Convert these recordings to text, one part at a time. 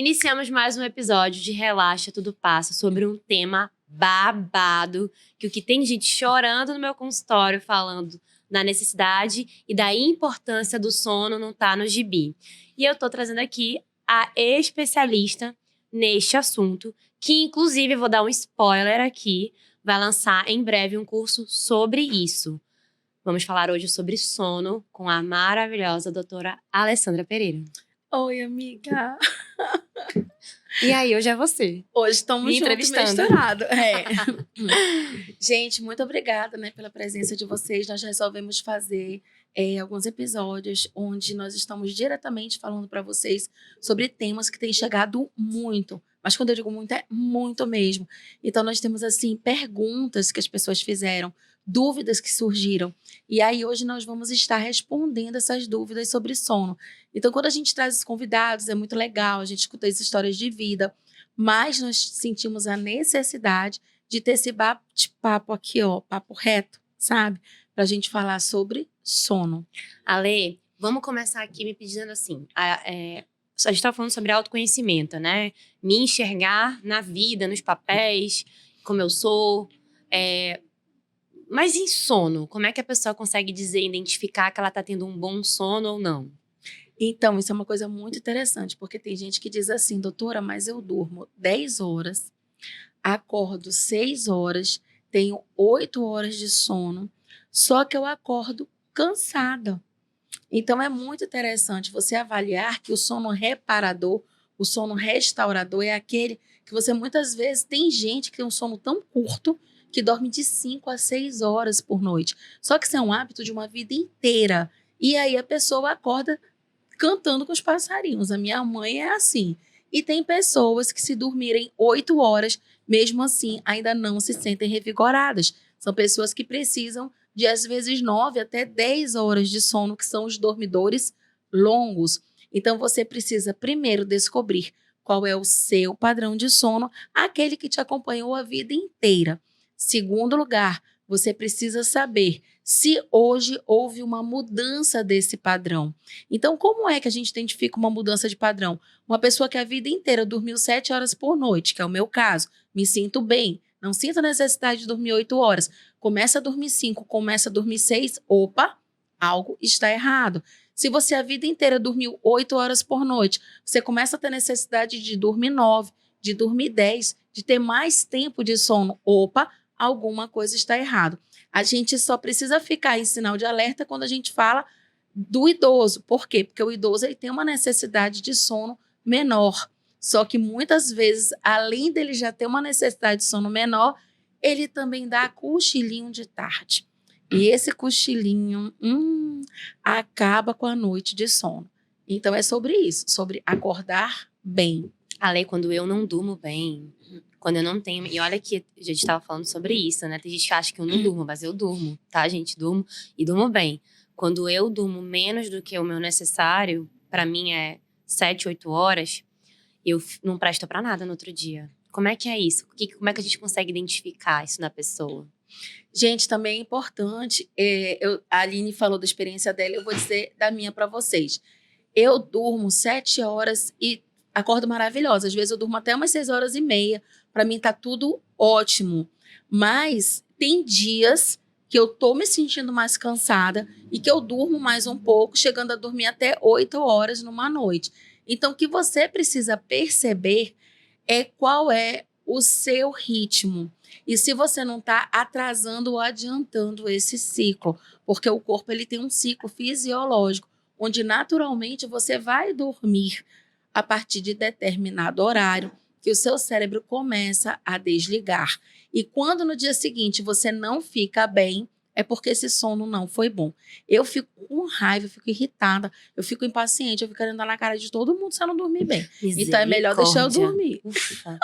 Iniciamos mais um episódio de Relaxa, Tudo Passa, sobre um tema babado, que o que tem gente chorando no meu consultório falando da necessidade e da importância do sono não tá no gibi. E eu tô trazendo aqui a especialista neste assunto, que inclusive, vou dar um spoiler aqui, vai lançar em breve um curso sobre isso. Vamos falar hoje sobre sono com a maravilhosa doutora Alessandra Pereira. Oi, amiga. E aí, hoje é você. Hoje estamos Me juntos, entrevistando. misturado. Gente, muito obrigada, pela presença de vocês. Nós resolvemos fazer alguns episódios onde nós estamos diretamente falando para vocês sobre temas que têm chegado muito. Mas quando eu digo muito, é muito mesmo. Então, nós temos, assim, perguntas que as pessoas fizeram, dúvidas que surgiram. E aí, hoje, nós vamos estar respondendo essas dúvidas sobre sono. Então, quando a gente traz os convidados, é muito legal, a gente escuta as histórias de vida, mas nós sentimos a necessidade de ter esse bate-papo aqui, ó, papo reto, sabe? Pra gente falar sobre sono. Ale, vamos começar aqui me pedindo assim, a gente estava falando sobre autoconhecimento, né? Me enxergar na vida, nos papéis, como eu sou. Mas em sono, como é que a pessoa consegue identificar que ela está tendo um bom sono ou não? Então, isso é uma coisa muito interessante, porque tem gente que diz assim, doutora, mas eu durmo 10 horas, acordo 6 horas, tenho 8 horas de sono, só que eu acordo cansada. Então, é muito interessante você avaliar que o sono reparador, o sono restaurador é aquele que você muitas vezes tem gente que tem um sono tão curto que dorme de 5 a 6 horas por noite. Só que isso é um hábito de uma vida inteira. E aí a pessoa acorda cantando com os passarinhos. A minha mãe é assim. E tem pessoas que se dormirem 8 horas, mesmo assim, ainda não se sentem revigoradas. São pessoas que precisam de, às vezes, 9 até 10 horas de sono, que são os dormidores longos. Então, você precisa primeiro descobrir qual é o seu padrão de sono, aquele que te acompanhou a vida inteira. Segundo lugar, você precisa saber se hoje houve uma mudança desse padrão. Então, como é que a gente identifica uma mudança de padrão? Uma pessoa que a vida inteira dormiu 7 horas por noite, que é o meu caso, me sinto bem, não sinto necessidade de dormir 8 horas. Começa a dormir 5, começa a dormir 6, opa, algo está errado. Se você a vida inteira dormiu 8 horas por noite, você começa a ter necessidade de dormir 9, de dormir 10, de ter mais tempo de sono, opa, alguma coisa está errado. A gente só precisa ficar em sinal de alerta quando a gente fala do idoso. Por quê? Porque o idoso ele tem uma necessidade de sono menor. Só que muitas vezes, além dele já ter uma necessidade de sono menor, ele também dá cochilinho de tarde. E esse cochilinho acaba com a noite de sono. Então é sobre isso, sobre acordar bem. Ale, quando eu não durmo bem, quando eu não tenho... E olha que a gente estava falando sobre isso, né? Tem gente que acha que eu não durmo, mas eu durmo, tá, gente? Durmo e durmo bem. Quando eu durmo menos do que o meu necessário, pra mim é 7, 8 horas, eu não presto pra nada no outro dia. Como é que é isso? Como é que a gente consegue identificar isso na pessoa? Gente, também é importante, a Aline falou da experiência dela, eu vou dizer da minha pra vocês. Eu durmo 7 horas e acordo maravilhosa. Às vezes eu durmo até umas 6 horas e meia. Para mim tá tudo ótimo. Mas tem dias que eu tô me sentindo mais cansada e que eu durmo mais um pouco, chegando a dormir até 8 horas numa noite. Então, o que você precisa perceber é qual é o seu ritmo. E se você não está atrasando ou adiantando esse ciclo. Porque o corpo ele tem um ciclo fisiológico, onde naturalmente você vai dormir a partir de determinado horário, que o seu cérebro começa a desligar. E quando no dia seguinte você não fica bem, é porque esse sono não foi bom. Eu fico com raiva, eu fico irritada, eu fico impaciente, eu fico querendo dar na cara de todo mundo se eu não dormir bem. Então é melhor deixar eu dormir. Ufa.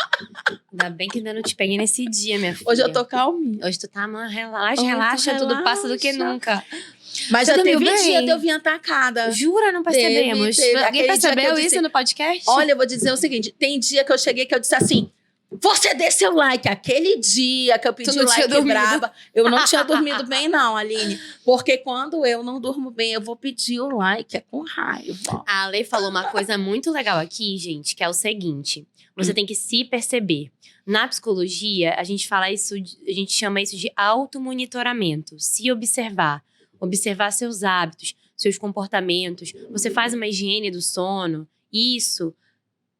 Ainda bem que ainda não te peguei nesse dia, minha filha. Hoje eu tô calminha. Hoje tu tá, mano, relaxa, tudo passa do que nunca. Mas já teve dia de eu vir atacada. Jura? Não percebemos. Teve. Alguém percebeu isso no podcast? Olha, eu vou dizer o seguinte, tem dia que eu cheguei que eu disse assim, Você dê seu like. Aquele dia que eu pedi like braba, eu não tinha dormido bem não, Aline. Porque quando eu não durmo bem, eu vou pedir o like, é com raiva. A Ale falou uma coisa muito legal aqui, gente, que é o seguinte. Você tem que se perceber. Na psicologia, a gente fala isso, a gente chama isso de automonitoramento. Se observar. Observar seus hábitos, seus comportamentos. Você faz uma higiene do sono. Isso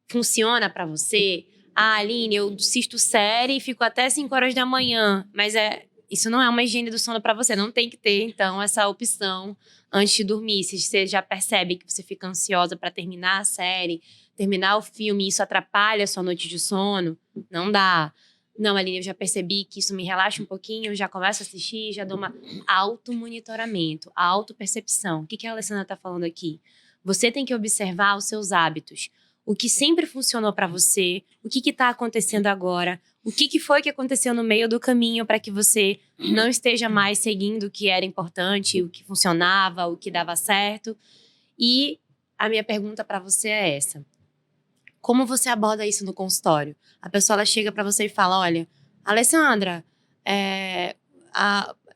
funciona pra você? Ah, Aline, eu assisto série e fico até 5 horas da manhã. Mas isso não é uma higiene do sono pra você. Não tem que ter, então, essa opção antes de dormir. Se você já percebe que você fica ansiosa pra terminar a série, terminar o filme, e isso atrapalha a sua noite de sono, não dá. Não, Aline, eu já percebi que isso me relaxa um pouquinho, eu já começo a assistir, já dou uma automonitoramento, autopercepção. O que a Alessandra tá falando aqui? Você tem que observar os seus hábitos. O que sempre funcionou para você, o que está acontecendo agora, o que foi que aconteceu no meio do caminho para que você não esteja mais seguindo o que era importante, o que funcionava, o que dava certo. E a minha pergunta para você é essa. Como você aborda isso no consultório? A pessoa ela chega para você e fala, olha, Alessandra,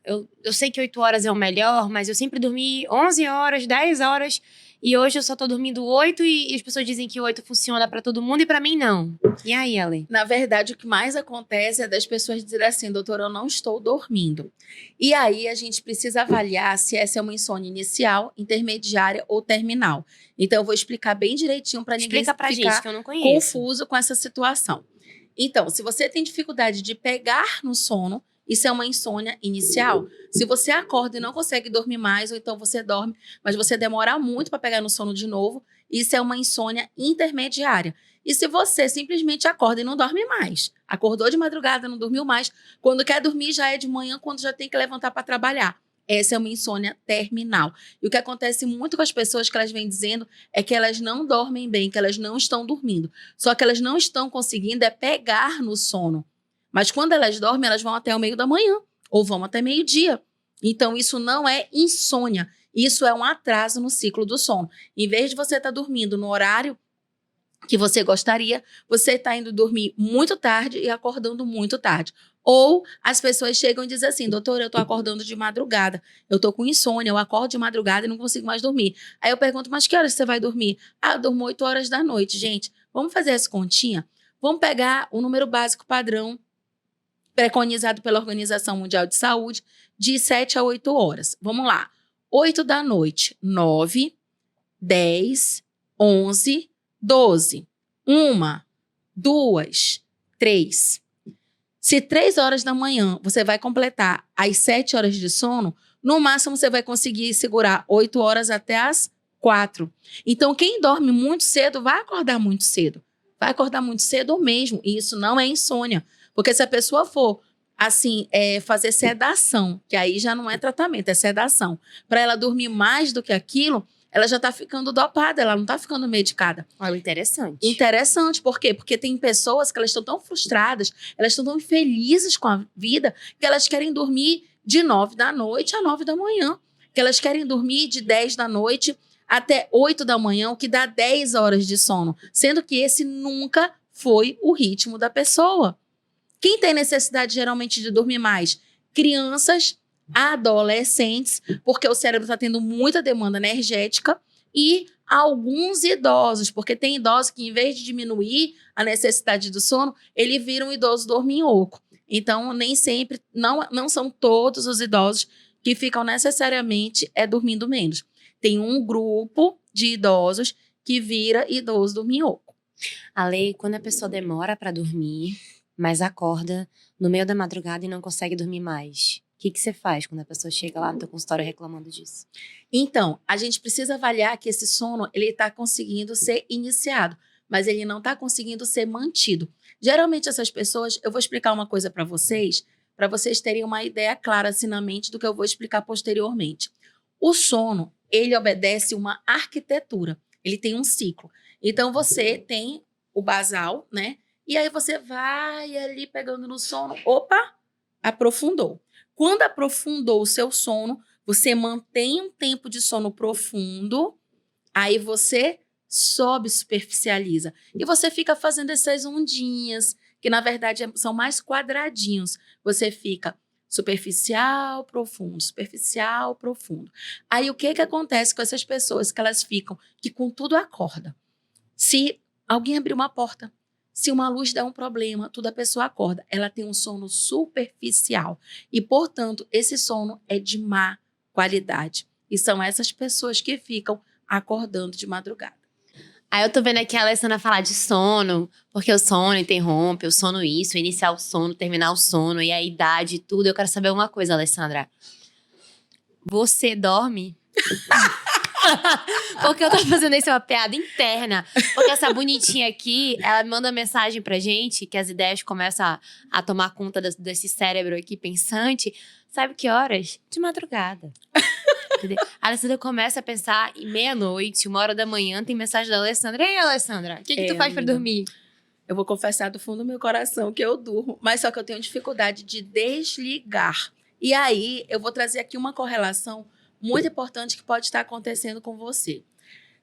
eu sei que 8 horas é o melhor, mas eu sempre dormi 11 horas, 10 horas, e hoje eu só tô dormindo 8 e as pessoas dizem que 8 funciona pra todo mundo e pra mim não. E aí, Ale? Na verdade, o que mais acontece é das pessoas dizerem assim, doutora, eu não estou dormindo. E aí a gente precisa avaliar se essa é uma insônia inicial, intermediária ou terminal. Então eu vou explicar bem direitinho para ninguém Explica pra ficar gente, que eu não conheço. confuso com essa situação. Então, se você tem dificuldade de pegar no sono, isso é uma insônia inicial. Se você acorda e não consegue dormir mais, ou então você dorme, mas você demora muito para pegar no sono de novo, isso é uma insônia intermediária. E se você simplesmente acorda e não dorme mais, acordou de madrugada, não dormiu mais, quando quer dormir já é de manhã, quando já tem que levantar para trabalhar. Essa é uma insônia terminal. E o que acontece muito com as pessoas que elas vêm dizendo é que elas não dormem bem, que elas não estão dormindo. Só que elas não estão conseguindo pegar no sono. Mas quando elas dormem, elas vão até o meio da manhã ou vão até meio-dia. Então, isso não é insônia. Isso é um atraso no ciclo do sono. Em vez de você estar dormindo no horário que você gostaria, você está indo dormir muito tarde e acordando muito tarde. Ou as pessoas chegam e dizem assim, doutora, eu estou acordando de madrugada, eu estou com insônia, eu acordo de madrugada e não consigo mais dormir. Aí eu pergunto, mas que horas você vai dormir? Ah, eu durmo 8 horas da noite. Gente, vamos fazer essa continha? Vamos pegar o número básico padrão preconizado pela Organização Mundial de Saúde, de 7 a 8 horas. Vamos lá. 8 da noite, 9, 10, 11, 12. 1, 2, 3. Se 3 horas da manhã você vai completar as 7 horas de sono, no máximo você vai conseguir segurar 8 horas até as 4. Então, quem dorme muito cedo vai acordar muito cedo. Vai acordar muito cedo mesmo. E isso não é insônia. Porque se a pessoa for, assim, fazer sedação, que aí já não é tratamento, é sedação, para ela dormir mais do que aquilo, ela já está ficando dopada, ela não está ficando medicada. Olha, interessante. Interessante, por quê? Porque tem pessoas que elas estão tão frustradas, elas estão tão infelizes com a vida, que elas querem dormir de 9 da noite a 9 da manhã. Que elas querem dormir de 10 da noite até 8 da manhã, o que dá 10 horas de sono. Sendo que esse nunca foi o ritmo da pessoa. Quem tem necessidade geralmente de dormir mais? Crianças, adolescentes, porque o cérebro está tendo muita demanda energética, e alguns idosos, porque tem idosos que, em vez de diminuir a necessidade do sono, ele vira um idoso dorminhoco. Então, nem sempre, não são todos os idosos que ficam necessariamente dormindo menos. Tem um grupo de idosos que vira idoso dorminhoco. Ale, quando a pessoa demora para dormir, mas acorda no meio da madrugada e não consegue dormir mais, o que você faz quando a pessoa chega lá no teu consultório reclamando disso? Então, a gente precisa avaliar que esse sono ele está conseguindo ser iniciado, mas ele não está conseguindo ser mantido. Geralmente essas pessoas, eu vou explicar uma coisa para vocês terem uma ideia clara assim na mente do que eu vou explicar posteriormente. O sono, ele obedece uma arquitetura, ele tem um ciclo. Então você tem o basal, né? E aí você vai ali pegando no sono, opa, aprofundou. Quando aprofundou o seu sono, você mantém um tempo de sono profundo, aí você sobe, superficializa. E você fica fazendo essas ondinhas, que na verdade são mais quadradinhos. Você fica superficial, profundo, superficial, profundo. Aí o que acontece com essas pessoas que elas ficam, que com tudo acorda? Se alguém abrir uma porta, se uma luz der um problema, tudo a pessoa acorda. Ela tem um sono superficial e, portanto, esse sono é de má qualidade. E são essas pessoas que ficam acordando de madrugada. Aí eu tô vendo aqui a Alessandra falar de sono, porque o sono interrompe, o sono isso, iniciar o sono, terminar o sono, e a idade e tudo. Eu quero saber uma coisa, Alessandra. Você dorme? Porque eu tô fazendo isso, é uma piada interna. Porque essa bonitinha aqui, ela manda mensagem pra gente, que as ideias começam a tomar conta desse cérebro aqui pensante. Sabe que horas? De madrugada. Entendeu? A Alessandra começa a pensar em meia-noite, 1h da manhã, tem mensagem da Alessandra. Ei, Alessandra, o que tu faz pra amiga, dormir? Eu vou confessar do fundo do meu coração que eu durmo, mas só que eu tenho dificuldade de desligar. E aí, eu vou trazer aqui uma correlação muito importante que pode estar acontecendo com você.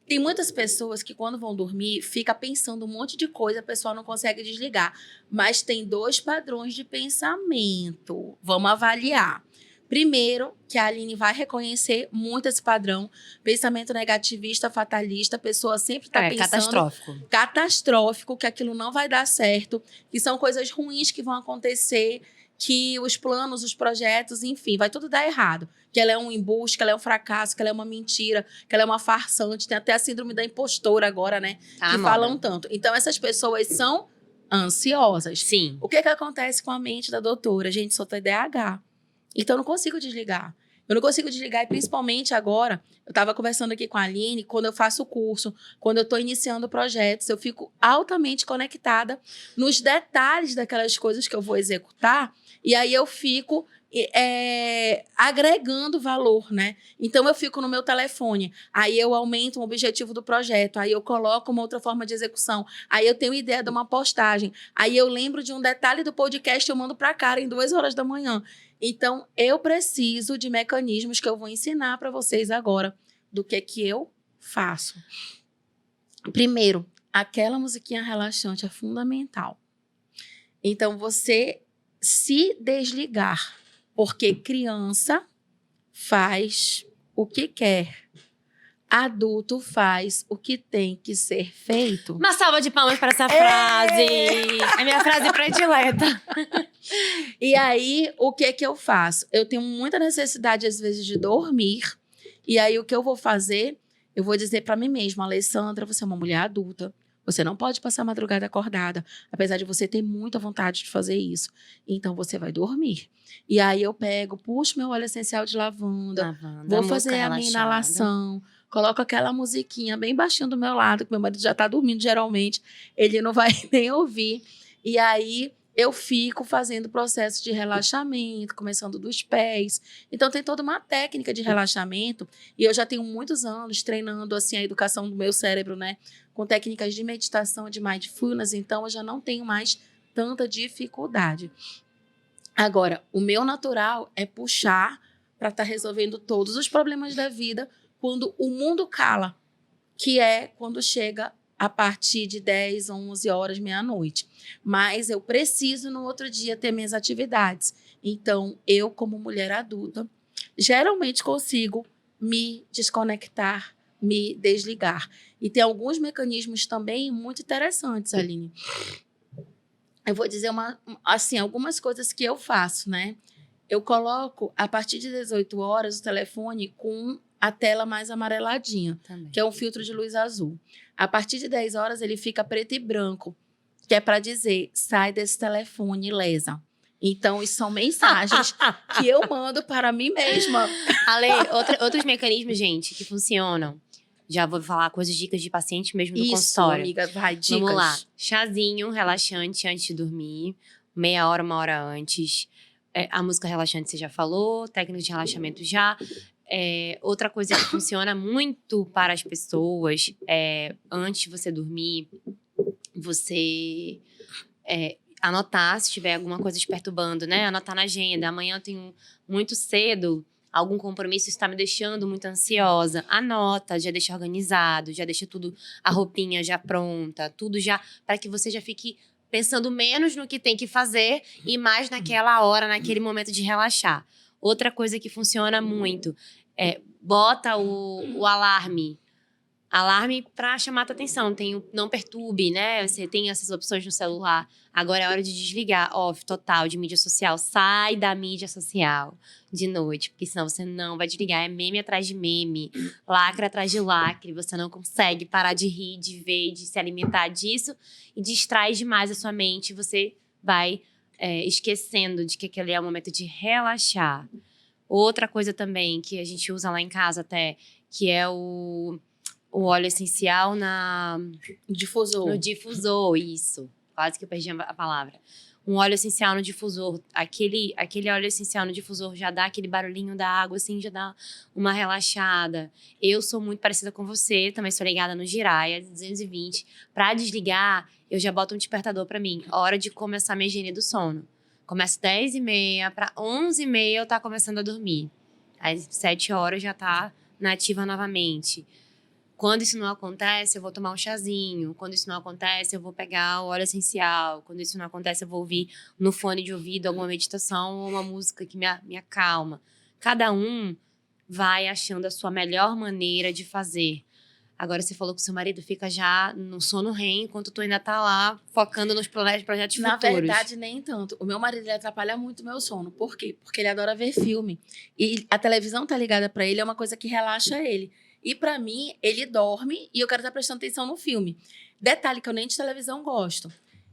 Tem muitas pessoas que quando vão dormir, fica pensando um monte de coisa, a pessoa não consegue desligar. Mas tem 2 padrões de pensamento. Vamos avaliar. Primeiro, que a Aline vai reconhecer muito esse padrão. Pensamento negativista, fatalista, a pessoa sempre está pensando… Catastrófico. Catastrófico, que aquilo não vai dar certo, que são coisas ruins que vão acontecer, que os planos, os projetos, enfim, vai tudo dar errado. Que ela é um embuste, que ela é um fracasso, que ela é uma mentira, que ela é uma farsante. Tem até a síndrome da impostora agora, né? Tá, que falam tanto. Então, essas pessoas são ansiosas. Sim. O que acontece com a mente da doutora? Gente, sou TDAH. Então, eu não consigo desligar. Eu não consigo desligar, e principalmente agora, eu estava conversando aqui com a Aline, quando eu faço o curso, quando eu estou iniciando projetos, eu fico altamente conectada nos detalhes daquelas coisas que eu vou executar, e aí eu fico agregando valor, né? Então, eu fico no meu telefone, aí eu aumento o objetivo do projeto, aí eu coloco uma outra forma de execução, aí eu tenho ideia de uma postagem, aí eu lembro de um detalhe do podcast, eu mando para a Karen 2h da manhã. Então, eu preciso de mecanismos que eu vou ensinar para vocês agora do que eu faço. Primeiro, aquela musiquinha relaxante é fundamental. Então, você se desligar, porque criança faz o que quer. Adulto faz o que tem que ser feito. Uma salva de palmas para essa frase. É minha frase predileta. E aí, o que eu faço? Eu tenho muita necessidade, às vezes, de dormir. E aí, o que eu vou fazer? Eu vou dizer para mim mesma, Alessandra, você é uma mulher adulta. Você não pode passar a madrugada acordada, apesar de você ter muita vontade de fazer isso. Então, você vai dormir. E aí, eu puxo meu óleo essencial de lavanda, vou fazer a minha inalação, coloco aquela musiquinha bem baixinho do meu lado, que meu marido já tá dormindo, geralmente. Ele não vai nem ouvir. E aí, eu fico fazendo o processo de relaxamento, começando dos pés. Então, tem toda uma técnica de relaxamento. E eu já tenho muitos anos treinando assim, a educação do meu cérebro, né? Com técnicas de meditação, de mindfulness. Então, eu já não tenho mais tanta dificuldade. Agora, o meu natural é puxar para estar resolvendo todos os problemas da vida quando o mundo cala, que é quando chega a partir de 10, 11 horas, meia-noite. Mas eu preciso, no outro dia, ter minhas atividades. Então, eu, como mulher adulta, geralmente consigo me desconectar, me desligar. E tem alguns mecanismos também muito interessantes, Aline. Eu vou dizer algumas coisas que eu faço, né? Eu coloco, a partir de 18 horas, o telefone com a tela mais amareladinha, também, que é um filtro de luz azul. A partir de 10 horas, ele fica preto e branco, que é para dizer, sai desse telefone, lesa. Então, isso são mensagens que eu mando para mim mesma. Ale, outros mecanismos, gente, que funcionam. Já vou falar coisas, dicas de paciente mesmo do consultório. Amiga, vai, dicas. Vamos lá. Chazinho relaxante antes de dormir, meia hora, 1 hora antes. A música relaxante você já falou, técnica de relaxamento já. Outra coisa que funciona muito para as pessoas é, antes de você dormir, você anotar se tiver alguma coisa te perturbando, né? Anotar na agenda. Amanhã eu tenho muito cedo, algum compromisso está me deixando muito ansiosa, anota, já deixa organizado, já deixa tudo, a roupinha já pronta, tudo já, para que você já fique pensando menos no que tem que fazer e mais naquela hora, naquele momento de relaxar. Outra coisa que funciona muito é bota o alarme. Alarme para chamar a tua atenção. Tem o não perturbe, né? Você tem essas opções no celular. Agora é hora de desligar. Off total de mídia social. Sai da mídia social de noite, porque senão você não vai desligar. É meme atrás de meme, lacre atrás de lacre. Você não consegue parar de rir, de ver, de se alimentar disso e distrai demais a sua mente. Você vai esquecendo de que aquele é o momento de relaxar. Outra coisa também que a gente usa lá em casa até, que é o óleo essencial Difusor. no difusor, isso. Quase que eu perdi a palavra. Um óleo essencial no difusor. Aquele óleo essencial no difusor já dá aquele barulhinho da água, assim, já dá uma relaxada. Eu sou muito parecida com você, também sou ligada no Jiraya 220. Pra desligar, eu já boto um despertador pra mim. Hora de começar a minha higiene do sono. Começa 10h30, pra 11h30 eu tá começando a dormir. Às 7 horas já tá nativa novamente. Quando isso não acontece, eu vou tomar um chazinho. Quando isso não acontece, eu vou pegar o óleo essencial. Quando isso não acontece, eu vou ouvir no fone de ouvido alguma meditação ou uma música que me acalma. Cada um vai achando a sua melhor maneira de fazer. Agora, você falou que o seu marido fica já no sono REM, enquanto tu ainda tá lá focando nos projetos futuros. Na verdade, nem tanto. O meu marido, ele atrapalha muito o meu sono. Por quê? Porque ele adora ver filme. E a televisão tá ligada pra ele, é uma coisa que relaxa ele. E pra mim, ele dorme e eu quero estar prestando atenção no filme. Detalhe que eu nem de televisão gosto.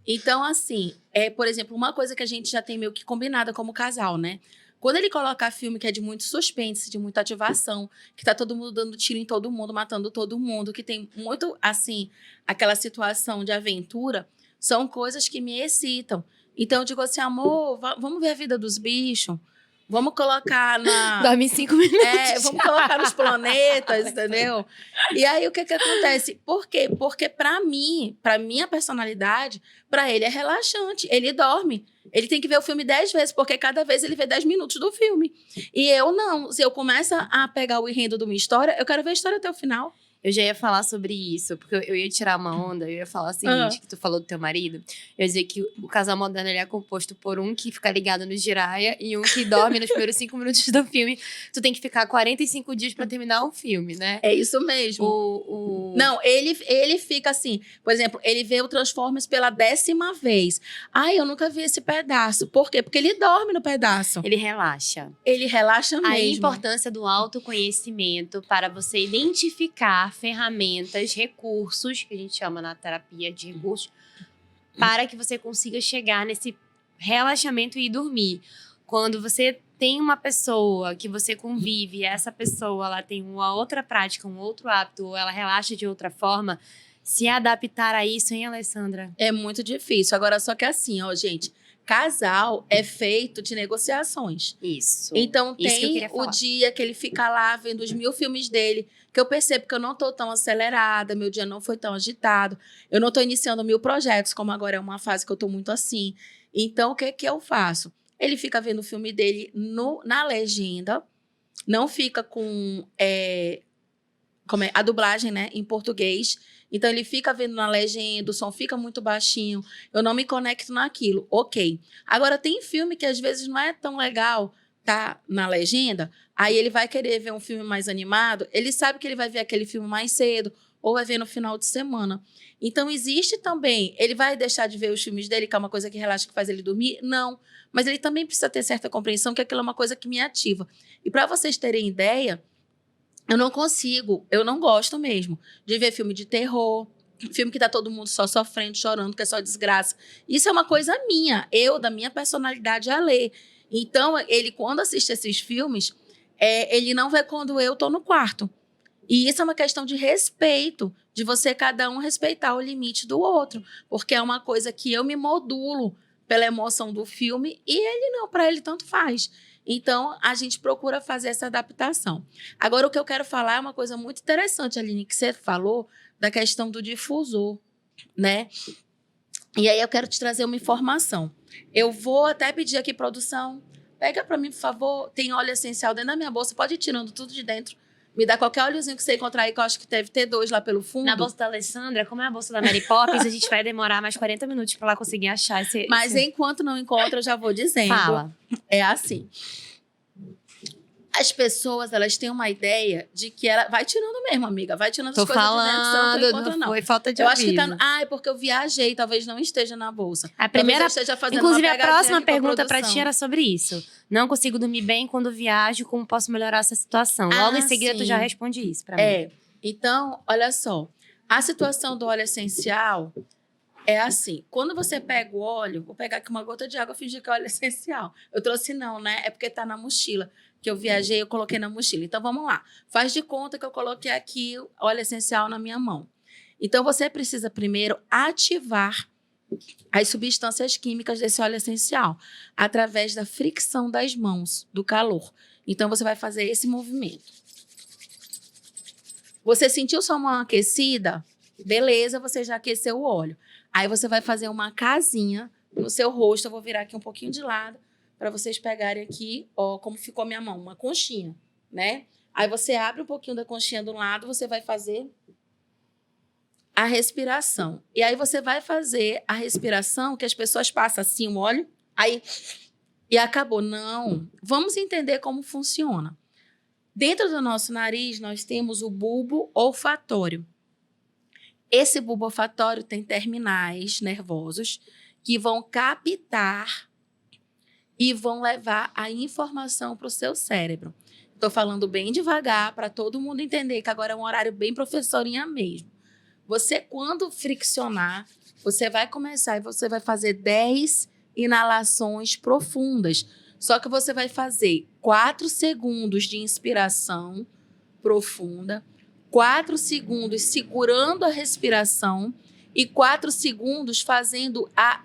Então, assim, por exemplo, uma coisa que a gente já tem meio que combinada como casal, né? Quando ele coloca filme que é de muito suspense, de muita ativação, que tá todo mundo dando tiro em todo mundo, matando todo mundo, que tem muito, assim, aquela situação de aventura, são coisas que me excitam. Então, eu digo assim, amor, vamos ver a vida dos bichos? Vamos colocar Dorme 5 minutos. vamos colocar nos planetas, entendeu? E aí, o que acontece? Por quê? Porque pra mim, pra minha personalidade, pra ele é relaxante. Ele dorme. Ele tem que ver o filme 10 vezes, porque cada vez ele vê 10 minutos do filme. E eu não. Se eu começo a pegar o enredo de uma história, eu quero ver a história até o final. Eu já ia falar sobre isso, porque eu ia tirar uma onda, eu ia falar o seguinte, que tu falou do teu marido. Eu ia dizer que o casal moderno ele é composto por um que fica ligado no Jiraya e um que dorme nos primeiros 5 minutos do filme. Tu tem que ficar 45 dias pra terminar um filme, né? É isso mesmo. Não, ele fica assim, por exemplo, ele vê o Transformers pela 10ª vez. Ai, eu nunca vi esse pedaço. Por quê? Porque ele dorme no pedaço. Ele relaxa. Ele relaxa mesmo. A importância do autoconhecimento para você identificar ferramentas, recursos, que a gente chama na terapia de recursos, para que você consiga chegar nesse relaxamento e dormir. Quando você tem uma pessoa que você convive, e essa pessoa ela tem uma outra prática, um outro hábito, ou ela relaxa de outra forma, se adaptar a isso, hein, Alessandra? É muito difícil. Agora, só que assim, ó, gente, casal é feito de negociações. Isso. Então, Isso que eu tem queria falar. o dia que ele fica lá vendo os 1000 filmes dele, que eu percebo que eu não tô tão acelerada, meu dia não foi tão agitado, eu não tô iniciando 1000 projetos, como agora é uma fase que eu tô muito assim. Então, o que que eu faço? Ele fica vendo o filme dele na legenda, não fica com a dublagem, né, em português. Então, ele fica vendo na legenda, o som fica muito baixinho, eu não me conecto naquilo. Ok. Agora, tem filme que às vezes não é tão legal tá na legenda, aí ele vai querer ver um filme mais animado, ele sabe que ele vai ver aquele filme mais cedo, ou vai ver no final de semana. Então, existe também, ele vai deixar de ver os filmes dele, que é uma coisa que relaxa, que faz ele dormir? Não. Mas ele também precisa ter certa compreensão que aquilo é uma coisa que me ativa. E para vocês terem ideia, eu não consigo, eu não gosto mesmo de ver filme de terror, filme que tá todo mundo só sofrendo, chorando, que é só desgraça. Isso é uma coisa minha, da minha personalidade a ler. Então, ele, quando assiste esses filmes, ele não vê quando eu tô no quarto. E isso é uma questão de respeito, de você cada um respeitar o limite do outro. Porque é uma coisa que eu me modulo pela emoção do filme e ele não, para ele tanto faz. Então, a gente procura fazer essa adaptação. Agora, o que eu quero falar é uma coisa muito interessante, Aline, que você falou da questão do difusor, né? E aí eu quero te trazer uma informação. Eu vou até pedir aqui, produção, pega pra mim, por favor, tem óleo essencial dentro da minha bolsa, pode ir tirando tudo de dentro. Me dá qualquer óleozinho que você encontrar aí, que eu acho que deve ter 2 lá pelo fundo. Na bolsa da Alessandra, como é a bolsa da Mary Poppins, a gente vai demorar mais 40 minutos pra ela conseguir achar esse... Mas enquanto não encontra, eu já vou dizendo. Fala. É assim. As pessoas, elas têm uma ideia de que ela... Vai tirando mesmo, amiga. Vai tirando as Tô coisas de dentro, você não falando, encontra, não. foi falta de Eu aviso. acho que tá... Ah, é porque eu viajei, talvez não esteja na bolsa. A primeira, talvez eu esteja fazendo inclusive uma a próxima pegadinha aqui com a pergunta pra ti produção. era sobre isso. Não consigo dormir bem quando viajo, como posso melhorar essa situação? Logo em seguida tu sim. já responde isso pra mim. É. Então, olha só. A situação do óleo essencial é assim. Quando você pega o óleo, vou pegar aqui uma gota de água e fingir que é óleo essencial. Eu trouxe não, né? É porque tá na mochila. Que eu viajei, eu coloquei na mochila. Então, vamos lá. Faz de conta que eu coloquei aqui o óleo essencial na minha mão. Então, você precisa primeiro ativar as substâncias químicas desse óleo essencial através da fricção das mãos, do calor. Então, você vai fazer esse movimento. Você sentiu sua mão aquecida? Beleza, você já aqueceu o óleo. Aí você vai fazer uma casinha no seu rosto. Eu vou virar aqui um pouquinho de lado para vocês pegarem aqui, ó, como ficou a minha mão, uma conchinha, né? Aí você abre um pouquinho da conchinha do lado, você vai fazer a respiração. E aí você vai fazer a respiração que as pessoas passam assim o óleo, aí e acabou. Não. Vamos entender como funciona. Dentro do nosso nariz, nós temos o bulbo olfatório. Esse bulbo olfatório tem terminais nervosos que vão captar e vão levar a informação para o seu cérebro. Estou falando bem devagar para todo mundo entender que agora é um horário bem professorinha mesmo. Você, quando friccionar, você vai começar e você vai fazer 10 inalações profundas. Só que você vai fazer 4 segundos de inspiração profunda, 4 segundos segurando a respiração e 4 segundos fazendo a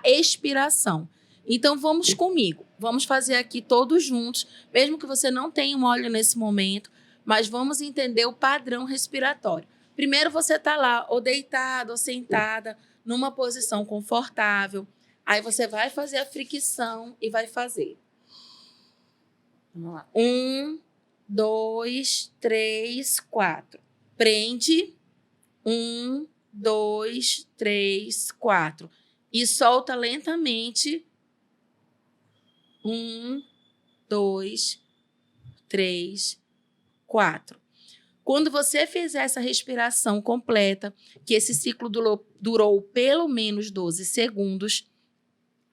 expiração. Então, vamos comigo. Vamos fazer aqui todos juntos, mesmo que você não tenha um óleo nesse momento, mas vamos entender o padrão respiratório. Primeiro, você está lá, ou deitado, ou sentada, numa posição confortável. Aí você vai fazer a fricção e vai fazer. Vamos lá. 1, 2, 3, 4. Prende. 1, 2, 3, 4. E solta lentamente. 1, 2, 3, 4. Quando você fizer essa respiração completa, que esse ciclo durou pelo menos 12 segundos,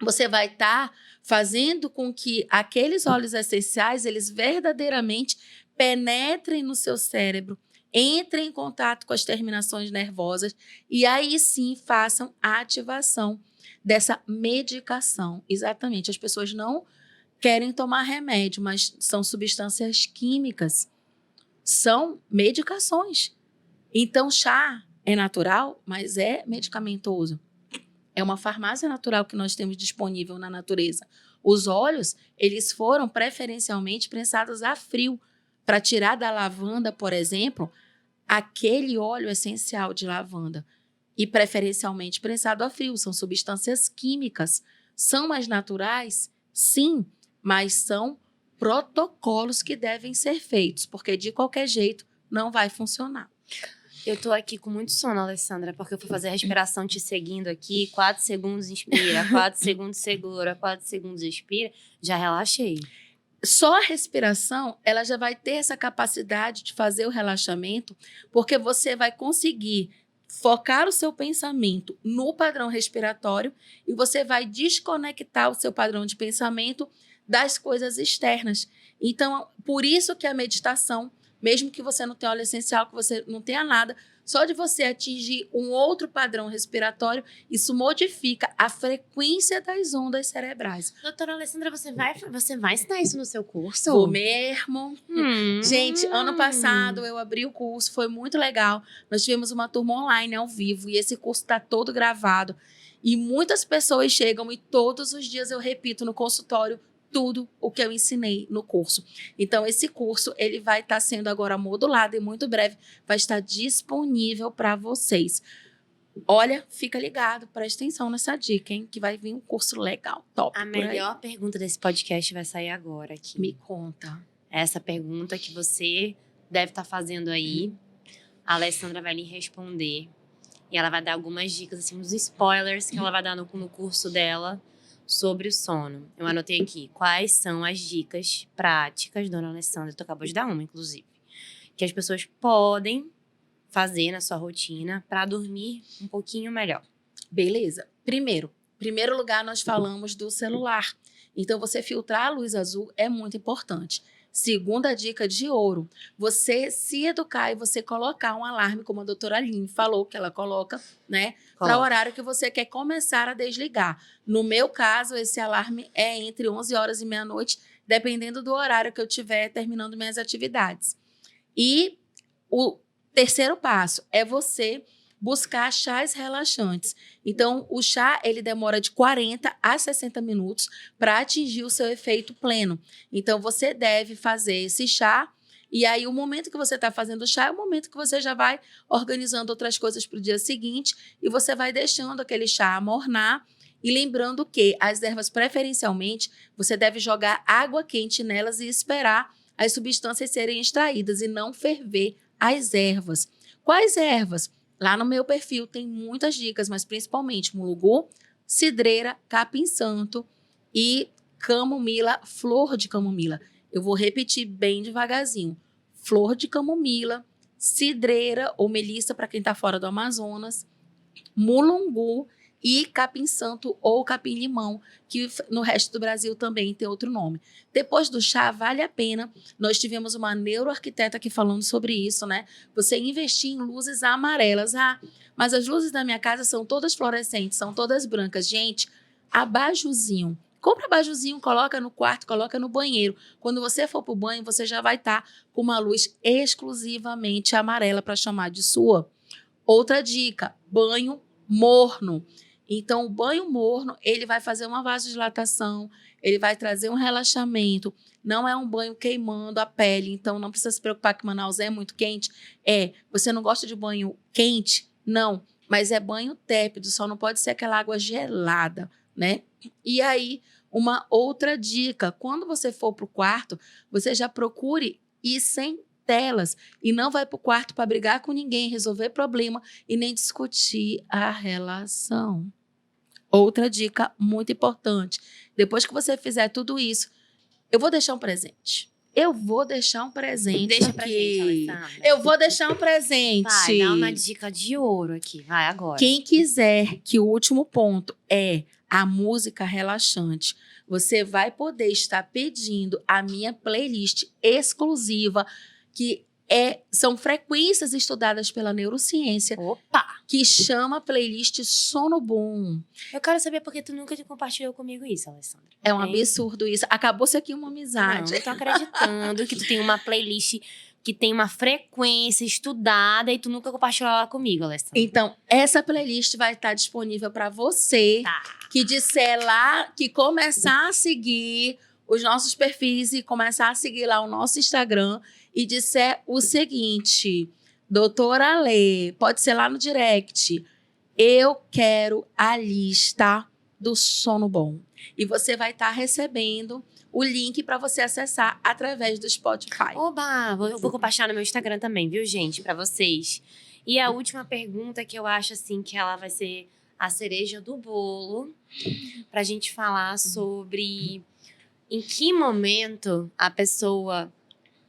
você vai estar fazendo com que aqueles óleos essenciais, eles verdadeiramente penetrem no seu cérebro, entrem em contato com as terminações nervosas e aí sim façam a ativação dessa medicação. Exatamente, as pessoas não querem tomar remédio, mas são substâncias químicas, são medicações. Então, chá é natural, mas é medicamentoso. É uma farmácia natural que nós temos disponível na natureza. Os óleos, eles foram preferencialmente prensados a frio, para tirar da lavanda, por exemplo, aquele óleo essencial de lavanda. E preferencialmente prensado a frio. São substâncias químicas. São mais naturais? Sim, mas são protocolos que devem ser feitos, porque de qualquer jeito não vai funcionar. Eu tô aqui com muito sono, Alessandra, porque eu fui fazer a respiração te seguindo aqui. 4 segundos inspira, 4 segundos segura, 4 segundos expira. Já relaxei. Só a respiração, ela já vai ter essa capacidade de fazer o relaxamento, porque você vai conseguir focar o seu pensamento no padrão respiratório e você vai desconectar o seu padrão de pensamento das coisas externas. Então, por isso que a meditação, mesmo que você não tenha óleo essencial, que você não tenha nada, só de você atingir um outro padrão respiratório, isso modifica a frequência das ondas cerebrais. Doutora Alessandra, você vai ensinar isso no seu curso? Vou mesmo. Gente, ano passado eu abri o curso, foi muito legal. Nós tivemos uma turma online ao vivo e esse curso está todo gravado. E muitas pessoas chegam e todos os dias eu repito no consultório tudo o que eu ensinei no curso. Então, esse curso, ele vai estar sendo agora modulado e muito breve vai estar disponível para vocês. Olha, fica ligado, presta atenção nessa dica, hein? Que vai vir um curso legal, top. A melhor pergunta desse podcast vai sair agora aqui. Me conta. Essa pergunta que você deve estar fazendo aí, a Alessandra vai lhe responder. E ela vai dar algumas dicas, assim, uns spoilers que ela vai dar no curso dela sobre o sono. Eu anotei aqui quais são as dicas práticas, dona Alessandra, tu acabou de dar uma, inclusive, que as pessoas podem fazer na sua rotina para dormir um pouquinho melhor. Beleza. Primeiro lugar, nós falamos do celular. Então, você filtrar a luz azul é muito importante. Segunda dica de ouro, você se educar e você colocar um alarme, como a doutora Aline falou, que ela coloca, né? Para o horário que você quer começar a desligar. No meu caso, esse alarme é entre 11 horas e meia-noite, dependendo do horário que eu estiver terminando minhas atividades. E o terceiro passo é você buscar chás relaxantes. Então, o chá, ele demora de 40 a 60 minutos para atingir o seu efeito pleno. Então, você deve fazer esse chá e aí o momento que você está fazendo o chá é o momento que você já vai organizando outras coisas para o dia seguinte e você vai deixando aquele chá amornar. E lembrando que as ervas, preferencialmente, você deve jogar água quente nelas e esperar as substâncias serem extraídas e não ferver as ervas. Quais ervas? Lá no meu perfil tem muitas dicas, mas principalmente mulungu, cidreira, capim-santo e camomila, flor de camomila. Eu vou repetir bem devagarzinho. Flor de camomila, cidreira ou melissa para quem está fora do Amazonas, mulungu e capim-santo ou capim-limão, que no resto do Brasil também tem outro nome. Depois do chá, vale a pena. Nós tivemos uma neuroarquiteta aqui falando sobre isso, né? Você investir em luzes amarelas. Ah, mas as luzes da minha casa são todas fluorescentes, são todas brancas. Gente, abajuzinho. Compra abajuzinho, coloca no quarto, coloca no banheiro. Quando você for para o banho, você já vai estar com uma luz exclusivamente amarela para chamar de sua. Outra dica, banho morno. Então, o banho morno, ele vai fazer uma vasodilatação, ele vai trazer um relaxamento. Não é um banho queimando a pele, então não precisa se preocupar que Manaus é muito quente. Você não gosta de banho quente? Não, mas é banho tépido, só não pode ser aquela água gelada, né? E aí, uma outra dica, quando você for para o quarto, você já procure ir sem telas e não vai para o quarto para brigar com ninguém, resolver problema e nem discutir a relação. Outra dica muito importante. Depois que você fizer tudo isso, eu vou deixar um presente. Deixa pra gente, Alessandra. Eu vou deixar um presente. Vai, dá uma dica de ouro aqui. Vai, agora. Quem quiser que o último ponto é a música relaxante, você vai poder estar pedindo a minha playlist exclusiva, que são frequências estudadas pela neurociência. Opa! Que chama playlist Sono Bom. Eu quero saber por que tu nunca compartilhou comigo isso, Alessandra. É um absurdo isso. Acabou-se aqui uma amizade. Não tô acreditando que tu tem uma playlist que tem uma frequência estudada e tu nunca compartilhou ela comigo, Alessandra. Então, essa playlist vai estar disponível para você que disser lá, que começar a seguir os nossos perfis e começar a seguir lá o nosso Instagram e disser o seguinte: doutora Lê, pode ser lá no direct, eu quero a lista do sono bom. E você vai estar recebendo o link para você acessar através do Spotify. Oba! Eu vou compartilhar no meu Instagram também, viu, gente? Para vocês. E a última pergunta que eu acho, assim, que ela vai ser a cereja do bolo, pra gente falar sobre em que momento a pessoa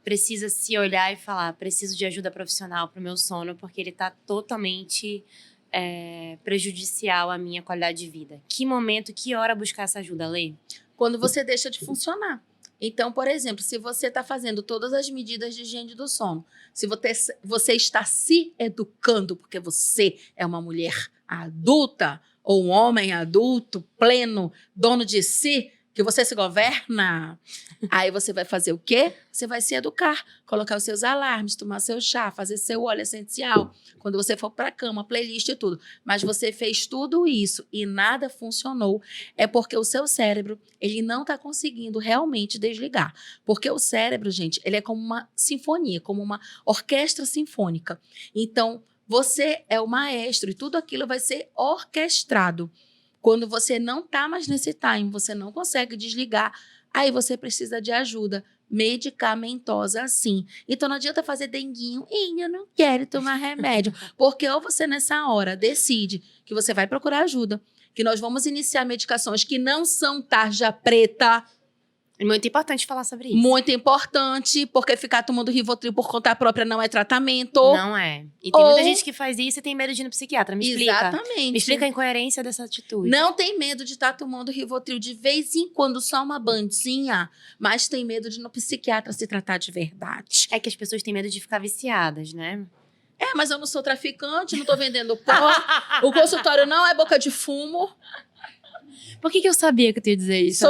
precisa se olhar e falar: preciso de ajuda profissional pro meu sono, porque ele tá totalmente prejudicial à minha qualidade de vida. Que momento, que hora buscar essa ajuda, Lê? Quando você deixa de funcionar. Então, por exemplo, se você está fazendo todas as medidas de higiene do sono, se você está se educando, porque você é uma mulher adulta ou um homem adulto, pleno, dono de si, que você se governa, aí você vai fazer o quê? Você vai se educar, colocar os seus alarmes, tomar seu chá, fazer seu óleo essencial, quando você for para a cama, playlist e tudo. Mas você fez tudo isso e nada funcionou, é porque o seu cérebro, ele não está conseguindo realmente desligar. Porque o cérebro, gente, ele é como uma sinfonia, como uma orquestra sinfônica. Então, Você é o maestro e tudo aquilo vai ser orquestrado. Quando você não está mais nesse time, você não consegue desligar, aí você precisa de ajuda medicamentosa, sim. Então não adianta fazer denguinho, eu não quero tomar remédio, porque ou você nessa hora decide que você vai procurar ajuda, que nós vamos iniciar medicações que não são tarja preta. É muito importante falar sobre isso. Muito importante, porque ficar tomando Rivotril por conta própria não é tratamento. Não é. E tem muita gente que faz isso e tem medo de ir no psiquiatra. Me explica. Exatamente. Me explica a incoerência dessa atitude. Não tem medo de estar tomando Rivotril de vez em quando, só uma bandinha, mas tem medo de ir no psiquiatra se tratar de verdade. É que as pessoas têm medo de ficar viciadas, né? Mas eu não sou traficante, não tô vendendo pó. O consultório não é boca de fumo. Por que eu sabia que tu ia dizer isso?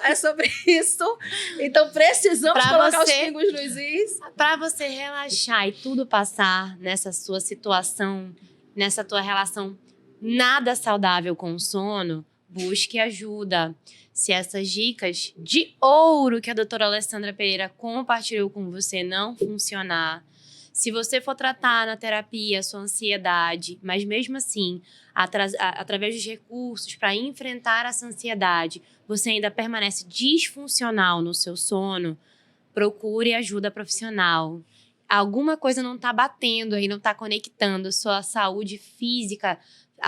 É sobre isso. Então precisamos colocar os você- pingos nos is. Pra você relaxar e tudo passar nessa sua situação, nessa tua relação nada saudável com o sono, busque ajuda. Se essas dicas de ouro que a doutora Alessandra Pereira compartilhou com você não funcionar, se você for tratar na terapia a sua ansiedade, mas mesmo assim, através dos recursos para enfrentar essa ansiedade, você ainda permanece disfuncional no seu sono, procure ajuda profissional. Alguma coisa não está batendo aí, não está conectando sua saúde física,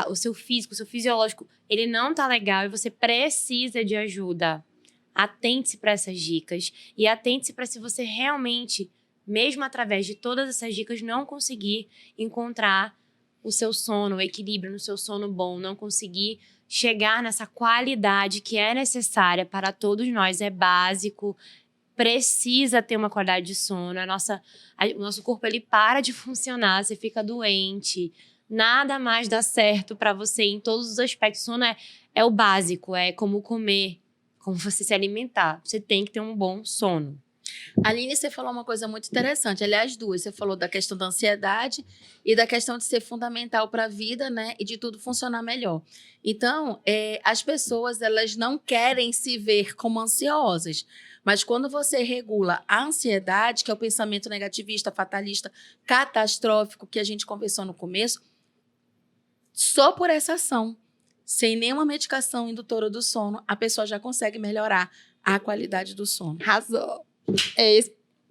o seu físico, o seu fisiológico, ele não está legal e você precisa de ajuda. Atente-se para essas dicas e atente-se para se você realmente, mesmo através de todas essas dicas, não conseguir encontrar o seu sono, o equilíbrio no seu sono bom, não conseguir chegar nessa qualidade que é necessária para todos nós, é básico, precisa ter uma qualidade de sono, o nosso corpo ele para de funcionar, você fica doente, nada mais dá certo para você em todos os aspectos. Sono é o básico, é como comer, como você se alimentar, você tem que ter um bom sono. Aline, você falou uma coisa muito interessante. Aliás, duas. Você falou da questão da ansiedade e da questão de ser fundamental para a vida, né? E de tudo funcionar melhor. Então, as pessoas, elas não querem se ver como ansiosas. Mas quando você regula a ansiedade, que é o pensamento negativista, fatalista, catastrófico, que a gente conversou no começo, só por essa ação, sem nenhuma medicação indutora do sono, a pessoa já consegue melhorar a qualidade do sono. Arrasou!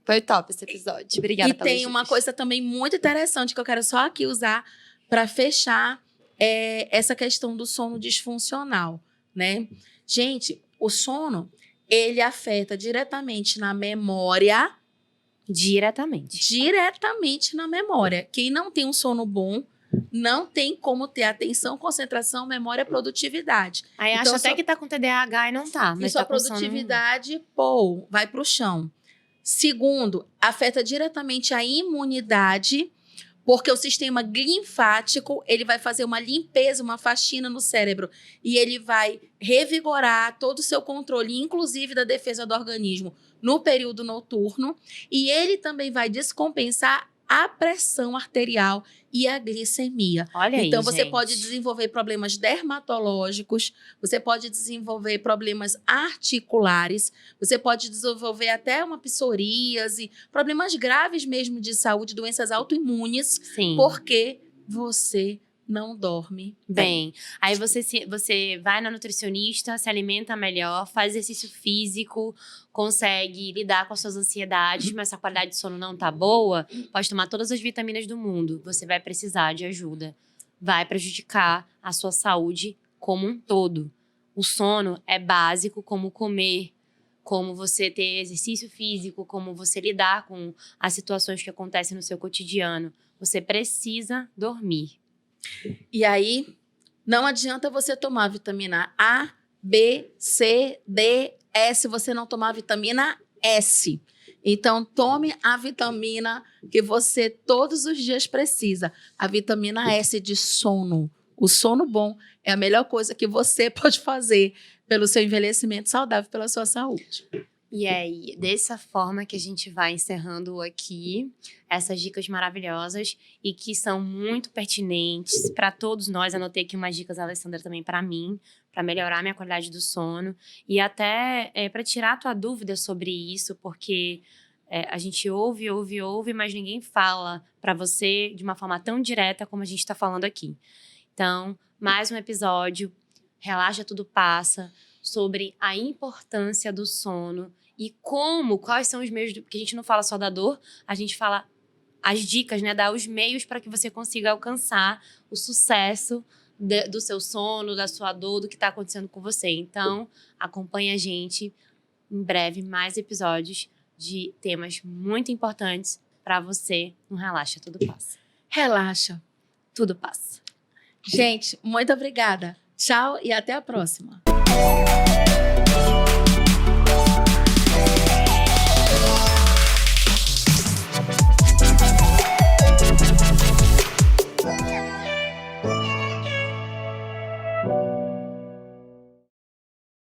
Foi top esse episódio. Obrigada E pelas tem uma dicas. coisa também muito interessante que eu quero só aqui usar para fechar essa questão do sono disfuncional, né? Gente, o sono, ele afeta diretamente na memória. Diretamente na memória. Quem não tem um sono bom, não tem como ter atenção, concentração, memória, produtividade. Aí Então, acha até que tá com TDAH e não tá. E Mas sua tá com sono. produtividade, vai para o chão. Segundo, afeta diretamente a imunidade, porque o sistema linfático, ele vai fazer uma limpeza, uma faxina no cérebro, e ele vai revigorar todo o seu controle, inclusive da defesa do organismo, no período noturno, e ele também vai descompensar a pressão arterial e a glicemia. Olha aí, então, você gente. pode desenvolver problemas dermatológicos, você pode desenvolver problemas articulares, você pode desenvolver até uma psoríase, problemas graves mesmo de saúde, doenças autoimunes, Sim. porque você não dorme Bem, aí você vai na nutricionista, se alimenta melhor, faz exercício físico, consegue lidar com as suas ansiedades, mas se a qualidade de sono não tá boa, pode tomar todas as vitaminas do mundo, você vai precisar de ajuda. Vai prejudicar a sua saúde como um todo. O sono é básico, como comer, como você ter exercício físico, como você lidar com as situações que acontecem no seu cotidiano. Você precisa dormir. E aí, não adianta você tomar vitamina A, B, C, D, E se você não tomar vitamina S. Então, tome a vitamina que você todos os dias precisa. A vitamina S de sono. O sono bom é a melhor coisa que você pode fazer pelo seu envelhecimento saudável, pela sua saúde. E aí, dessa forma que a gente vai encerrando aqui essas dicas maravilhosas e que são muito pertinentes para todos nós. Anotei aqui umas dicas, Alessandra, também para mim, para melhorar minha qualidade do sono e até para tirar a tua dúvida sobre isso, porque a gente ouve, mas ninguém fala pra você de uma forma tão direta como a gente tá falando aqui. Então, mais um episódio, Relaxa Tudo Passa, sobre a importância do sono e quais são os meios, porque a gente não fala só da dor, a gente fala as dicas, né? Dá os meios para que você consiga alcançar o sucesso do seu sono, da sua dor, do que está acontecendo com você. Então, acompanhe a gente em breve, mais episódios de temas muito importantes para você. Não relaxa, tudo passa. Relaxa. Tudo passa. Gente, muito obrigada. Tchau e até a próxima.